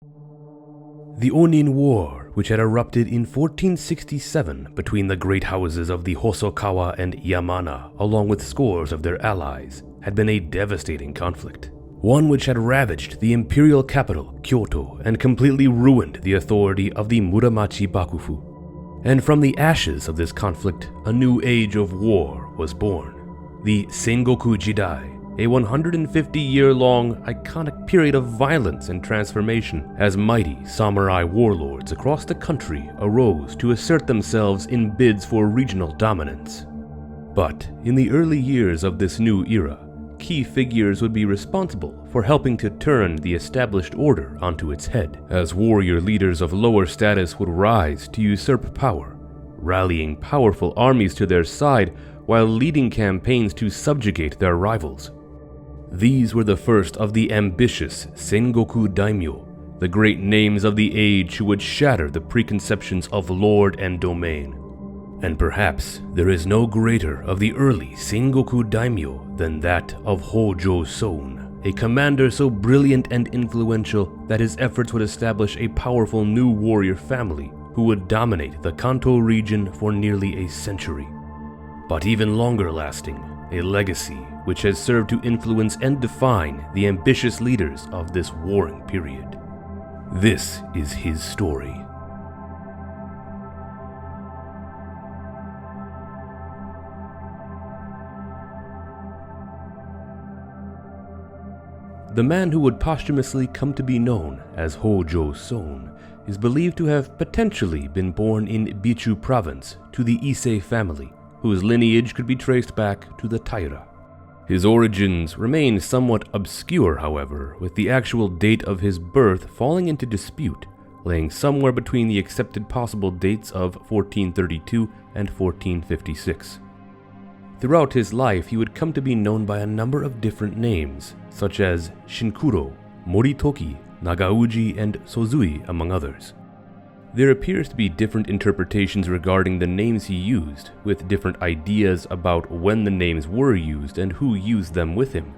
The Onin War, which had erupted in 1467 between the great houses of the Hosokawa and Yamana, along with scores of their allies, had been a devastating conflict. One which had ravaged the imperial capital, Kyoto, and completely ruined the authority of the Muromachi Bakufu. And from the ashes of this conflict, a new age of war was born. The Sengoku Jidai, a 150-year-long iconic period of violence and transformation as mighty samurai warlords across the country arose to assert themselves in bids for regional dominance. But in the early years of this new era, key figures would be responsible for helping to turn the established order onto its head, as warrior leaders of lower status would rise to usurp power, rallying powerful armies to their side while leading campaigns to subjugate their rivals. These were the first of the ambitious Sengoku Daimyo, the great names of the age who would shatter the preconceptions of lord and domain. And perhaps there is no greater of the early Sengoku Daimyo than that of Hojo Soun, a commander so brilliant and influential that his efforts would establish a powerful new warrior family who would dominate the Kanto region for nearly a century. But even longer lasting, a legacy which has served to influence and define the ambitious leaders of this warring period. This is his story. The man who would posthumously come to be known as Hojo Soun is believed to have potentially been born in Bichu province to the Ise family, whose lineage could be traced back to the Taira. His origins remain somewhat obscure, however, with the actual date of his birth falling into dispute, laying somewhere between the accepted possible dates of 1432 and 1456. Throughout his life, he would come to be known by a number of different names, such as Shinkuro, Moritoki, Nagauji, and Sozui, among others. There appears to be different interpretations regarding the names he used, with different ideas about when the names were used and who used them with him.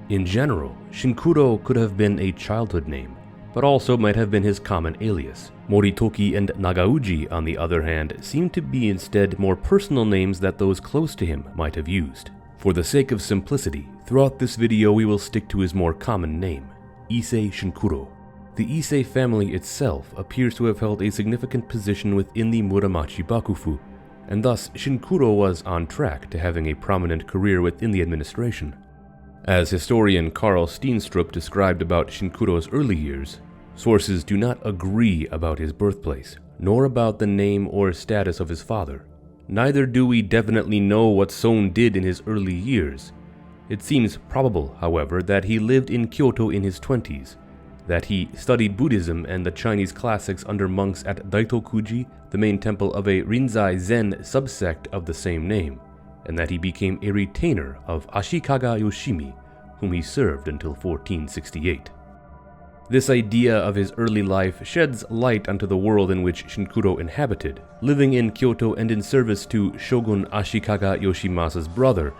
In general, Shinkuro could have been a childhood name, but also might have been his common alias. Moritoki and Nagauji, on the other hand, seem to be instead more personal names that those close to him might have used. For the sake of simplicity, throughout this video we will stick to his more common name, Ise Shinkuro. The Ise family itself appears to have held a significant position within the Muromachi Bakufu, and thus Shinkuro was on track to having a prominent career within the administration. As historian Carl Steenstrup described about Shinkuro's early years, sources do not agree about his birthplace, nor about the name or status of his father. Neither do we definitely know what Sōun did in his early years. It seems probable, however, that he lived in Kyoto in his 20s, that he studied Buddhism and the Chinese classics under monks at Daitokuji, the main temple of a Rinzai Zen subsect of the same name, and that he became a retainer of Ashikaga Yoshimi, whom he served until 1468. This idea of his early life sheds light onto the world in which Shinkuro inhabited. Living in Kyoto and in service to Shogun Ashikaga Yoshimasa's brother,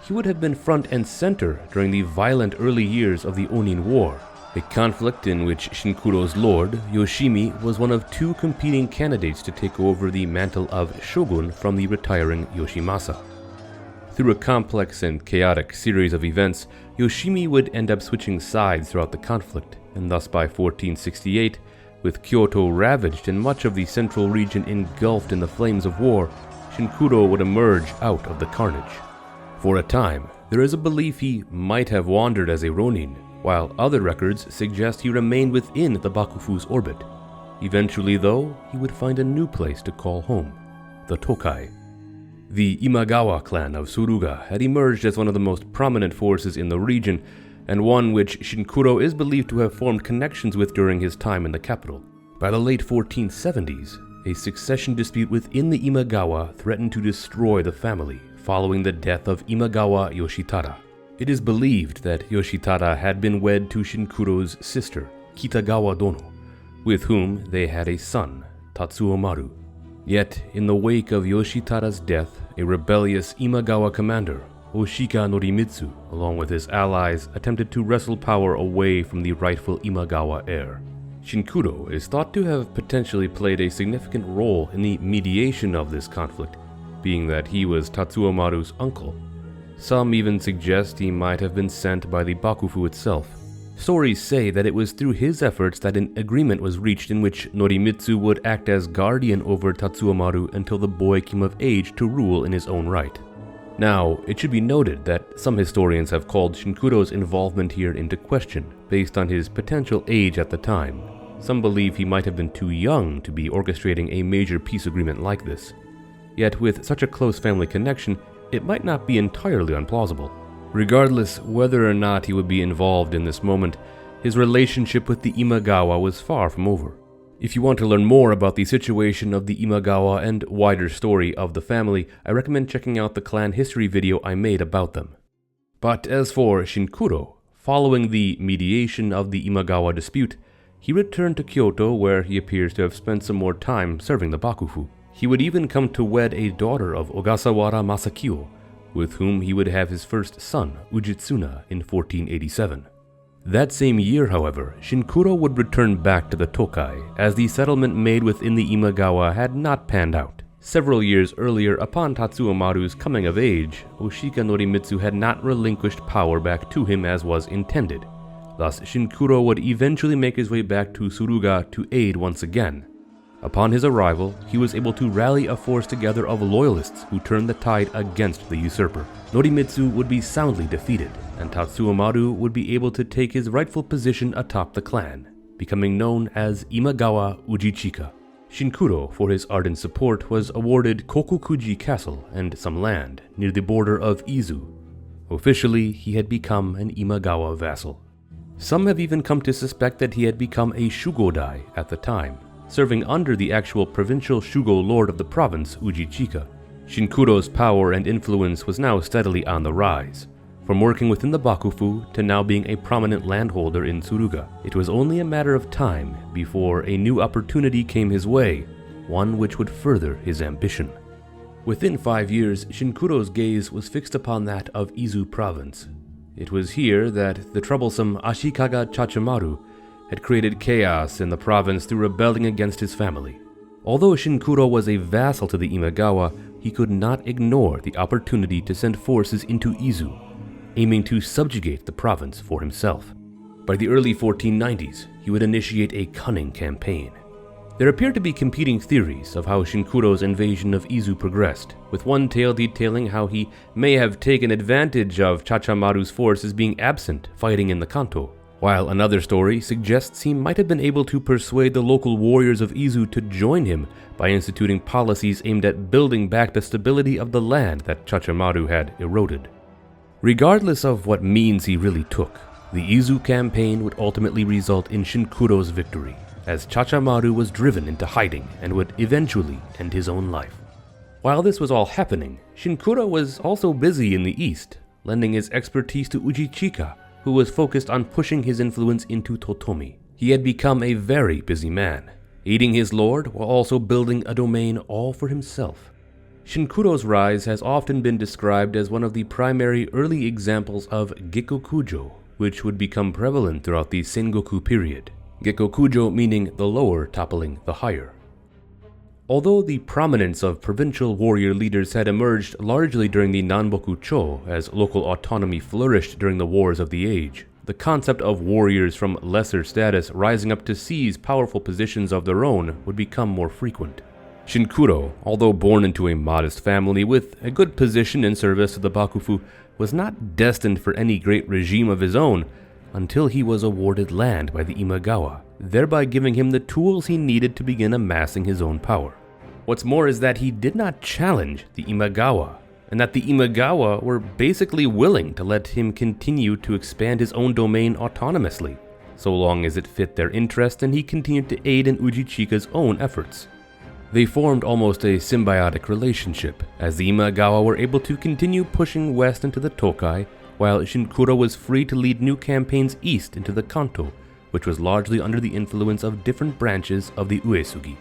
he would have been front and center during the violent early years of the Onin War, a conflict in which Shinkuro's lord, Yoshimi, was one of two competing candidates to take over the mantle of shogun from the retiring Yoshimasa. Through a complex and chaotic series of events, Yoshimi would end up switching sides throughout the conflict, and thus by 1468, with Kyoto ravaged and much of the central region engulfed in the flames of war, Shinkuro would emerge out of the carnage. For a time, there is a belief he might have wandered as a ronin, while other records suggest he remained within the Bakufu's orbit. Eventually, though, he would find a new place to call home, the Tokai. The Imagawa clan of Suruga had emerged as one of the most prominent forces in the region, and one which Shinkuro is believed to have formed connections with during his time in the capital. By the late 1470s, a succession dispute within the Imagawa threatened to destroy the family, following the death of Imagawa Yoshitada. It is believed that Yoshitada had been wed to Shinkuro's sister, Kitagawa Dono, with whom they had a son, Tatsuomaru. Yet, in the wake of Yoshitada's death, a rebellious Imagawa commander, Oshika Norimitsu, along with his allies, attempted to wrestle power away from the rightful Imagawa heir. Shinkuro is thought to have potentially played a significant role in the mediation of this conflict, being that he was Tatsuomaru's uncle. Some even suggest he might have been sent by the Bakufu itself. Stories say that it was through his efforts that an agreement was reached in which Norimitsu would act as guardian over Tatsuomaru until the boy came of age to rule in his own right. Now, it should be noted that some historians have called Shinkuro's involvement here into question, based on his potential age at the time. Some believe he might have been too young to be orchestrating a major peace agreement like this. Yet with such a close family connection, it might not be entirely unplausible. Regardless whether or not he would be involved in this moment, his relationship with the Imagawa was far from over. If you want to learn more about the situation of the Imagawa and wider story of the family, I recommend checking out the clan history video I made about them. But as for Shinkuro, following the mediation of the Imagawa dispute, he returned to Kyoto where he appears to have spent some more time serving the Bakufu. He would even come to wed a daughter of Ogasawara Masakyo, with whom he would have his first son, Ujitsuna, in 1487. That same year, however, Shinkuro would return back to the Tokai, as the settlement made within the Imagawa had not panned out. Several years earlier, upon Tatsuomaru's coming of age, Oshika Norimitsu had not relinquished power back to him as was intended. Thus, Shinkuro would eventually make his way back to Suruga to aid once again. Upon his arrival, he was able to rally a force together of loyalists who turned the tide against the usurper. Norimitsu would be soundly defeated, and Tatsuomaru would be able to take his rightful position atop the clan, becoming known as Imagawa Ujichika. Shinkuro, for his ardent support, was awarded Kokukuji Castle and some land near the border of Izu. Officially, he had become an Imagawa vassal. Some have even come to suspect that he had become a Shugodai at the time, serving under the actual provincial Shugo lord of the province, Ujichika. Shinkuro's power and influence was now steadily on the rise. From working within the Bakufu to now being a prominent landholder in Suruga, it was only a matter of time before a new opportunity came his way, one which would further his ambition. Within 5 years, Shinkuro's gaze was fixed upon that of Izu province. It was here that the troublesome Ashikaga Chachamaru had created chaos in the province through rebelling against his family. Although Shinkuro was a vassal to the Imagawa, he could not ignore the opportunity to send forces into Izu, aiming to subjugate the province for himself. By the early 1490s, he would initiate a cunning campaign. There appear to be competing theories of how Shinkuro's invasion of Izu progressed, with one tale detailing how he may have taken advantage of Chachamaru's forces being absent fighting in the Kanto, while another story suggests he might have been able to persuade the local warriors of Izu to join him by instituting policies aimed at building back the stability of the land that Chachamaru had eroded. Regardless of what means he really took, the Izu campaign would ultimately result in Shinkuro's victory, as Chachamaru was driven into hiding and would eventually end his own life. While this was all happening, Shinkuro was also busy in the east, lending his expertise to Ujichika, who was focused on pushing his influence into Totomi. He had become a very busy man, aiding his lord while also building a domain all for himself. Shinkuro's rise has often been described as one of the primary early examples of Gekkokujo, which would become prevalent throughout the Sengoku period. Gekkokujo meaning the lower toppling the higher. Although the prominence of provincial warrior leaders had emerged largely during the Nanboku-cho as local autonomy flourished during the wars of the age, the concept of warriors from lesser status rising up to seize powerful positions of their own would become more frequent. Shinkuro, although born into a modest family with a good position in service to the Bakufu, was not destined for any great regime of his own until he was awarded land by the Imagawa, thereby giving him the tools he needed to begin amassing his own power. What's more is that he did not challenge the Imagawa, and that the Imagawa were basically willing to let him continue to expand his own domain autonomously, so long as it fit their interest and he continued to aid in Ujichika's own efforts. They formed almost a symbiotic relationship, as the Imagawa were able to continue pushing west into the Tokai, while Shinkuro was free to lead new campaigns east into the Kanto, which was largely under the influence of different branches of the Uesugi.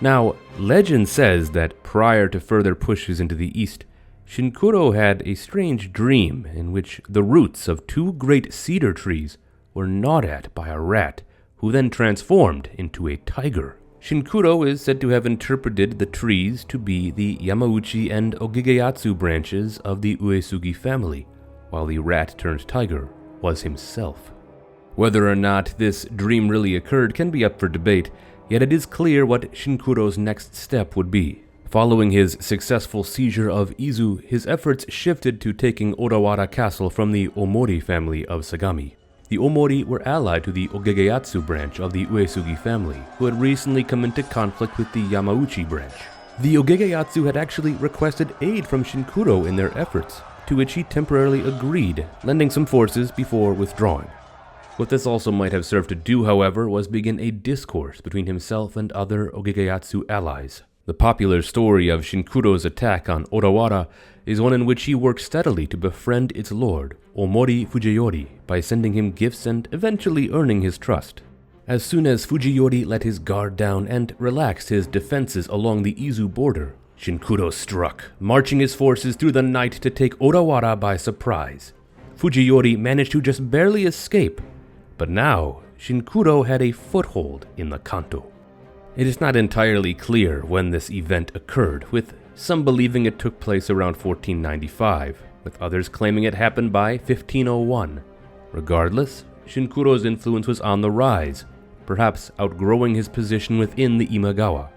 Now, legend says that prior to further pushes into the east, Shinkuro had a strange dream in which the roots of two great cedar trees were gnawed at by a rat who then transformed into a tiger. Shinkuro is said to have interpreted the trees to be the Yamauchi and Ogigeyatsu branches of the Uesugi family, while the rat-turned-tiger was himself. Whether or not this dream really occurred can be up for debate, yet it is clear what Shinkuro's next step would be. Following his successful seizure of Izu, his efforts shifted to taking Odawara Castle from the Omori family of Sagami. The Omori were allied to the Ogigeyatsu branch of the Uesugi family, who had recently come into conflict with the Yamauchi branch. The Ogigeyatsu had actually requested aid from Shinkuro in their efforts, to which he temporarily agreed, lending some forces before withdrawing. What this also might have served to do, however, was begin a discourse between himself and other Ogigeyatsu allies. The popular story of Shinkuro's attack on Odawara is one in which he worked steadily to befriend its lord, Omori Fujiyori, by sending him gifts and eventually earning his trust. As soon as Fujiyori let his guard down and relaxed his defenses along the Izu border, Shinkuro struck, marching his forces through the night to take Odawara by surprise. Fujiyori managed to just barely escape, but now Shinkuro had a foothold in the Kanto. It is not entirely clear when this event occurred, with some believing it took place around 1495, with others claiming it happened by 1501. Regardless, Shinkuro's influence was on the rise, perhaps outgrowing his position within the Imagawa.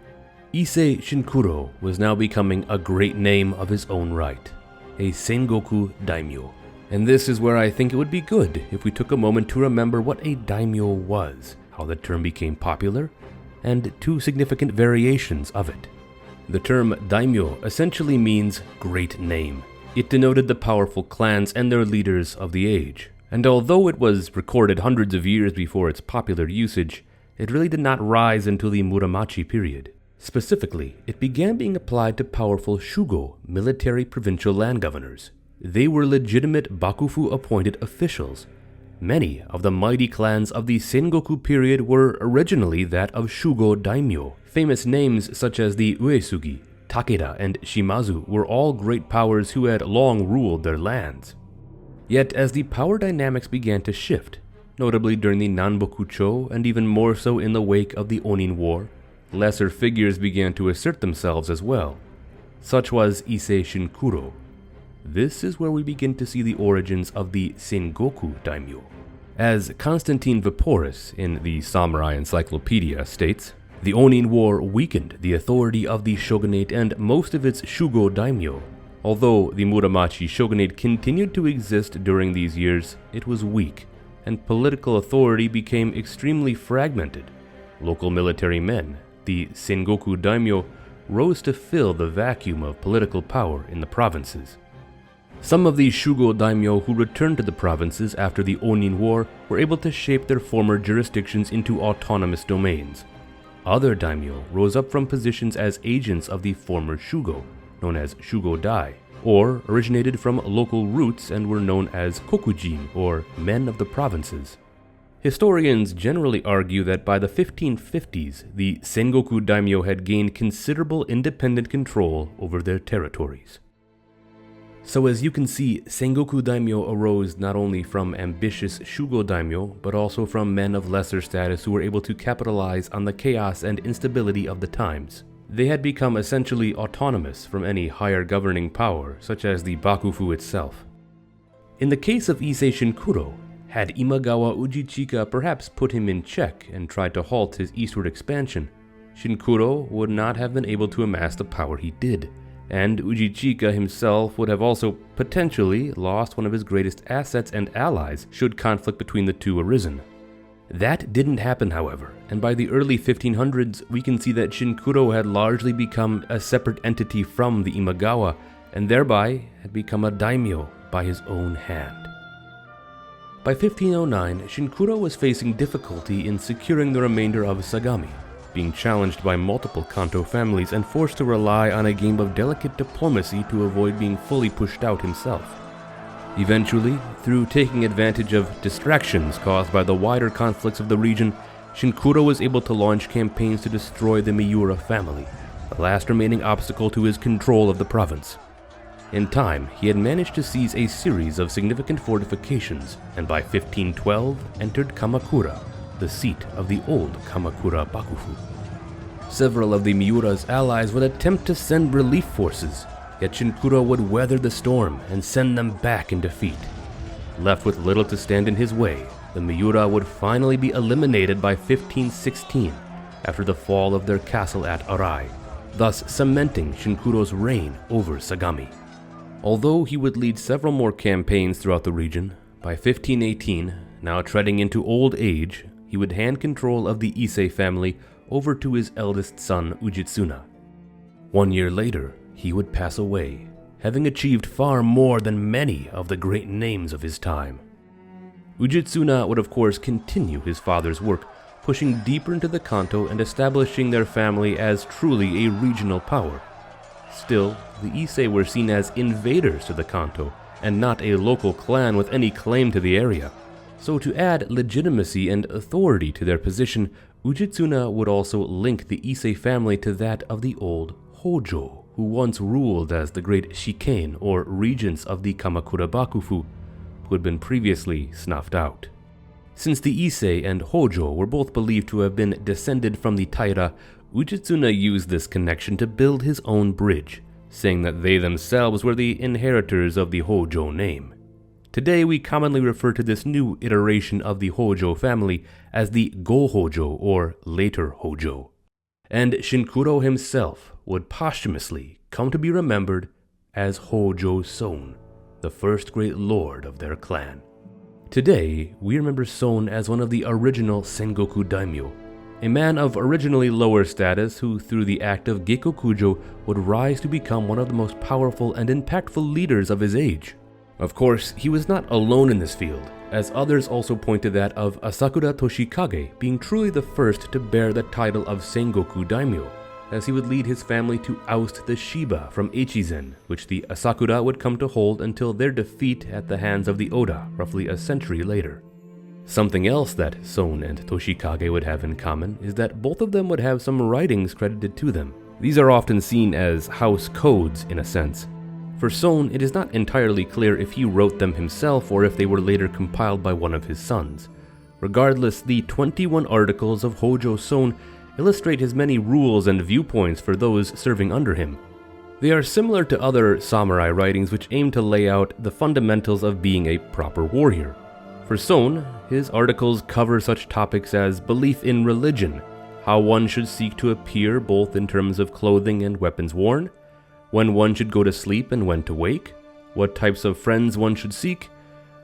Ise Shinkuro was now becoming a great name of his own right, a Sengoku Daimyo. And this is where I think it would be good if we took a moment to remember what a daimyo was, how the term became popular, and two significant variations of it. The term daimyo essentially means great name. It denoted the powerful clans and their leaders of the age, and although it was recorded hundreds of years before its popular usage, it really did not rise until the Muromachi period. Specifically, it began being applied to powerful shugo, military provincial land governors. They were legitimate bakufu-appointed officials. Many of the mighty clans of the Sengoku period were originally that of Shugo Daimyo. Famous names such as the Uesugi, Takeda, and Shimazu were all great powers who had long ruled their lands. Yet as the power dynamics began to shift, notably during the Nanboku-cho and even more so in the wake of the Onin War, lesser figures began to assert themselves as well. Such was Ise Shinkuro. This is where we begin to see the origins of the Sengoku Daimyo. As Constantine Vaporis in the Samurai Encyclopedia states, the Onin War weakened the authority of the shogunate and most of its shugo daimyo. Although the Muromachi shogunate continued to exist during these years, it was weak, and political authority became extremely fragmented. Local military men, the Sengoku Daimyo, rose to fill the vacuum of political power in the provinces. Some of these shugo daimyo who returned to the provinces after the Onin War were able to shape their former jurisdictions into autonomous domains. Other daimyo rose up from positions as agents of the former shugo, known as shugo-dai, or originated from local roots and were known as kokujin, or men of the provinces. Historians generally argue that by the 1550s, the Sengoku daimyo had gained considerable independent control over their territories. So as you can see, Sengoku Daimyo arose not only from ambitious Shugo Daimyo, but also from men of lesser status who were able to capitalize on the chaos and instability of the times. They had become essentially autonomous from any higher governing power, such as the Bakufu itself. In the case of Ise Shinkuro, had Imagawa Ujichika perhaps put him in check and tried to halt his eastward expansion, Shinkuro would not have been able to amass the power he did, and Ujichika himself would have also potentially lost one of his greatest assets and allies should conflict between the two arisen. That didn't happen, however, and by the early 1500s we can see that Shinkuro had largely become a separate entity from the Imagawa, and thereby had become a daimyo by his own hand. By 1509, Shinkuro was facing difficulty in securing the remainder of Sagami, being challenged by multiple Kanto families and forced to rely on a game of delicate diplomacy to avoid being fully pushed out himself. Eventually, through taking advantage of distractions caused by the wider conflicts of the region, Shinkuro was able to launch campaigns to destroy the Miura family, the last remaining obstacle to his control of the province. In time, he had managed to seize a series of significant fortifications, and by 1512 entered Kamakura. the seat of the old Kamakura Bakufu. Several of the Miura's allies would attempt to send relief forces, yet Shinkuro would weather the storm and send them back in defeat. Left with little to stand in his way, the Miura would finally be eliminated by 1516 after the fall of their castle at Arai, thus cementing Shinkuro's reign over Sagami. Although he would lead several more campaigns throughout the region, by 1518, now treading into old age, he would hand control of the Ise family over to his eldest son Ujitsuna. 1 year later, he would pass away, having achieved far more than many of the great names of his time. Ujitsuna would of course continue his father's work, pushing deeper into the Kanto and establishing their family as truly a regional power. Still, the Ise were seen as invaders to the Kanto, and not a local clan with any claim to the area. So to add legitimacy and authority to their position, Ujitsuna would also link the Ise family to that of the old Hōjō, who once ruled as the great shikain or regents of the Kamakura Bakufu, who had been previously snuffed out. Since the Ise and Hōjō were both believed to have been descended from the Taira, Ujitsuna used this connection to build his own bridge, saying that they themselves were the inheritors of the Hōjō name. Today we commonly refer to this new iteration of the Hōjō family as the Go-Hojo or later Hōjō. And Shinkuro himself would posthumously come to be remembered as Hojo Soun, the first great lord of their clan. Today, we remember Sōun as one of the original Sengoku Daimyo, a man of originally lower status who through the act of Gekokujo would rise to become one of the most powerful and impactful leaders of his age. Of course, he was not alone in this field, as others also point to that of Asakura Toshikage being truly the first to bear the title of Sengoku Daimyo, as he would lead his family to oust the Shiba from Echizen, which the Asakura would come to hold until their defeat at the hands of the Oda roughly a century later. Something else that Sōun and Toshikage would have in common is that both of them would have some writings credited to them. These are often seen as house codes in a sense. For Sōun, it is not entirely clear if he wrote them himself or if they were later compiled by one of his sons. Regardless, the 21 articles of Hojo Soun illustrate his many rules and viewpoints for those serving under him. They are similar to other samurai writings which aim to lay out the fundamentals of being a proper warrior. For Sōun, his articles cover such topics as belief in religion, how one should seek to appear both in terms of clothing and weapons worn, when one should go to sleep and when to wake, what types of friends one should seek,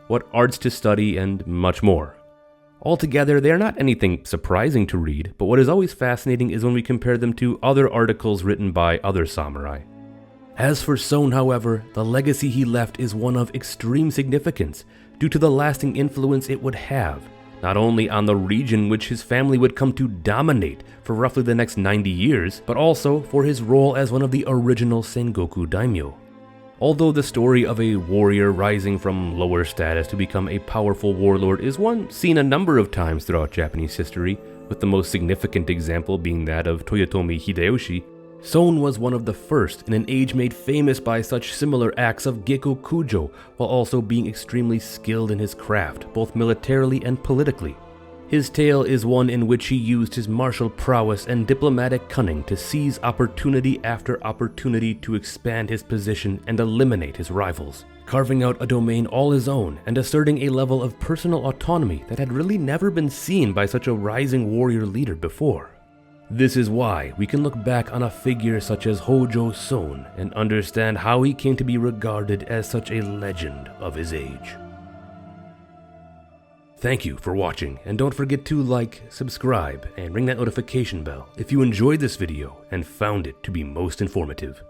what arts to study, and much more. Altogether, they are not anything surprising to read, but what is always fascinating is when we compare them to other articles written by other samurai. As for Sōun, however, the legacy he left is one of extreme significance due to the lasting influence it would have, not only on the region which his family would come to dominate for roughly the next 90 years, but also for his role as one of the original Sengoku Daimyo. Although the story of a warrior rising from lower status to become a powerful warlord is one seen a number of times throughout Japanese history, with the most significant example being that of Toyotomi Hideyoshi, Sōun was one of the first in an age made famous by such similar acts of Gekokujo, while also being extremely skilled in his craft, both militarily and politically. His tale is one in which he used his martial prowess and diplomatic cunning to seize opportunity after opportunity to expand his position and eliminate his rivals, carving out a domain all his own and asserting a level of personal autonomy that had really never been seen by such a rising warrior leader before. This is why we can look back on a figure such as Hojo Soun and understand how he came to be regarded as such a legend of his age. Thank you for watching, and don't forget to like, subscribe, and ring that notification bell if you enjoyed this video and found it to be most informative.